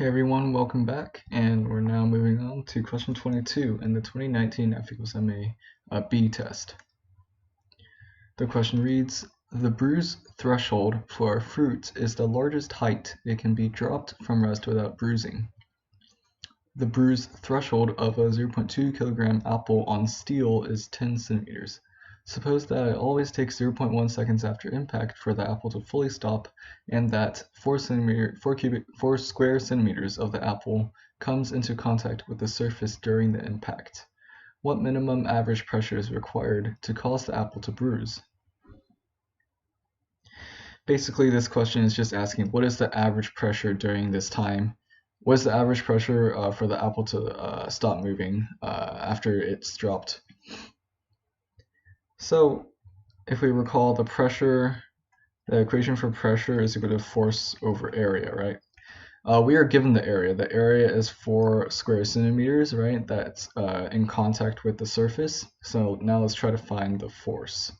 Hey everyone, welcome back, and we're now moving on to question 22 in the 2019 F=MA B test. The question reads, the bruise threshold for a fruit is the largest height it can be dropped from rest without bruising. The bruise threshold of a 0.2 kilogram apple on steel is 10 centimeters. Suppose that it always takes 0.1 seconds after impact for the apple to fully stop, and that 4 square centimeters of the apple comes into contact with the surface during the impact. What minimum average pressure is required to cause the apple to bruise? Basically, this question is just asking what is the average pressure during this time? What is the average pressure for the apple to stop moving after it's dropped? So if we recall, the equation for pressure is equal to force over area, right? We are given the area. The area is 4 square centimeters, right? That's in contact with the surface. So now let's try to find the force.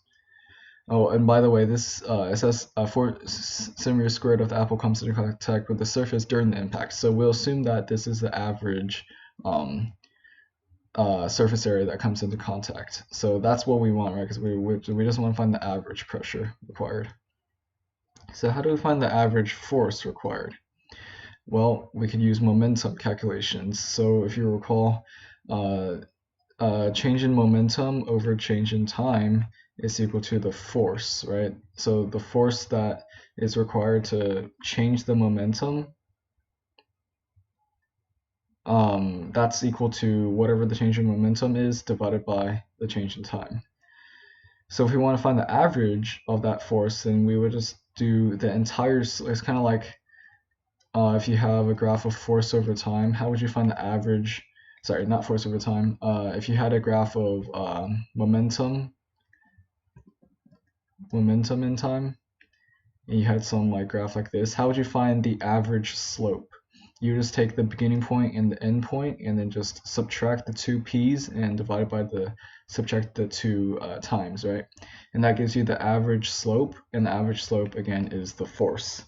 Oh, and by the way, this it says 4 centimeters squared of the apple comes into contact with the surface during the impact. So we'll assume that this is the average surface area that comes into contact. So that's what we want, right? Because we just want to find the average pressure required. So how do we find the average force required? Well, we could use momentum calculations. So if you recall, change in momentum over change in time is equal to the force, right? So the force that is required to change the momentum, that's equal to whatever the change in momentum is divided by the change in time. So if we want to find the average of that force, then we would just do the entire, it's kind of like if you have a graph of force over time, how would you find the average? Sorry, not force over time. If you had a graph of momentum in time, and you had some like graph like this, how would you find the average slope? You just take the beginning point and the end point, and then just subtract the two p's and divide by subtract the two times, right? And that gives you the average slope, and the average slope again is the force.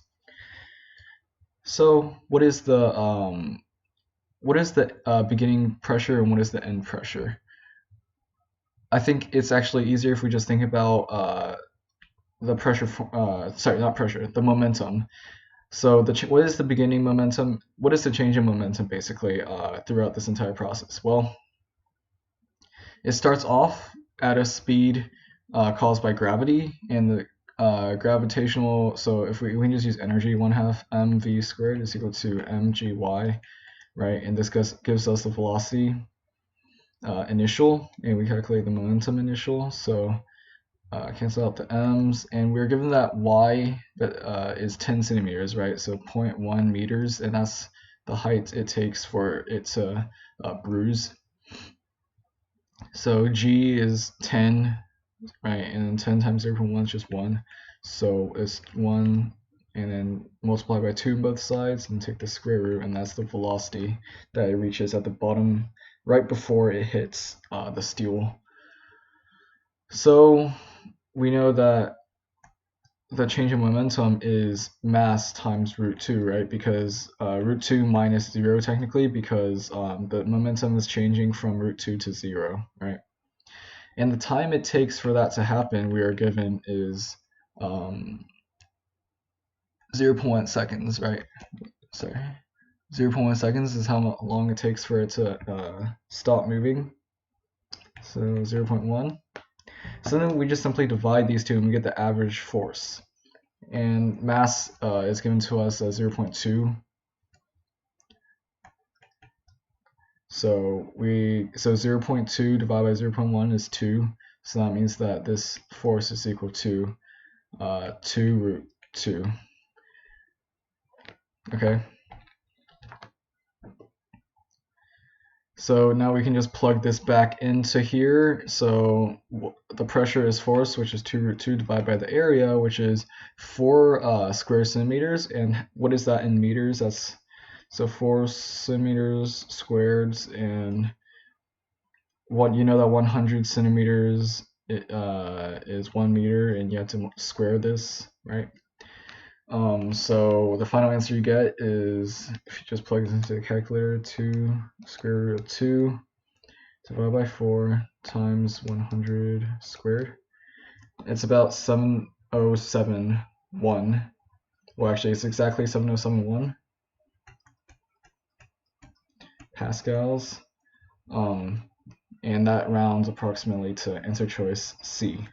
So what is the beginning pressure and what is the end pressure? I think it's actually easier if we just think about the pressure, sorry, not pressure, the momentum. So what is the beginning momentum? What is the change in momentum basically throughout this entire process? Well, it starts off at a speed caused by gravity, and the gravitational, so if we can just use energy, 1/2 mv squared is equal to mgy, right? And this gives us the velocity initial, and we calculate the momentum initial. So cancel out the m's, and we're given that y that is 10 centimeters, right? So 0.1 meters, and that's the height it takes for it to bruise. So g is 10, right? And 10 times 0.1 is just 1. So it's 1, and then multiply by 2 on both sides and take the square root, and that's the velocity that it reaches at the bottom right before it hits the steel. So we know that the change in momentum is mass times root 2, right? Because root 2 minus 0 technically, because the momentum is changing from root 2 to 0, right? And the time it takes for that to happen, we are given is 0.1 seconds, right? Sorry, 0.1 seconds is how long it takes for it to stop moving. So 0.1. So then we just simply divide these two and we get the average force. And mass is given to us as 0.2. So 0.2 divided by 0.1 is 2. So that means that this force is equal to 2 root 2. Okay. So now we can just plug this back into here. So the pressure is force, which is 2 root 2 divided by the area, which is 4 square centimeters. And what is that in meters? That's so 4 centimeters squared, and you know that 100 centimeters is 1 meter, and you have to square this, right? So the final answer you get is, if you just plug this into the calculator, 2 square root of 2 divided by 4 times 100 squared. It's about 7071. Well, actually, it's exactly 7071 pascals. And that rounds approximately to answer choice C.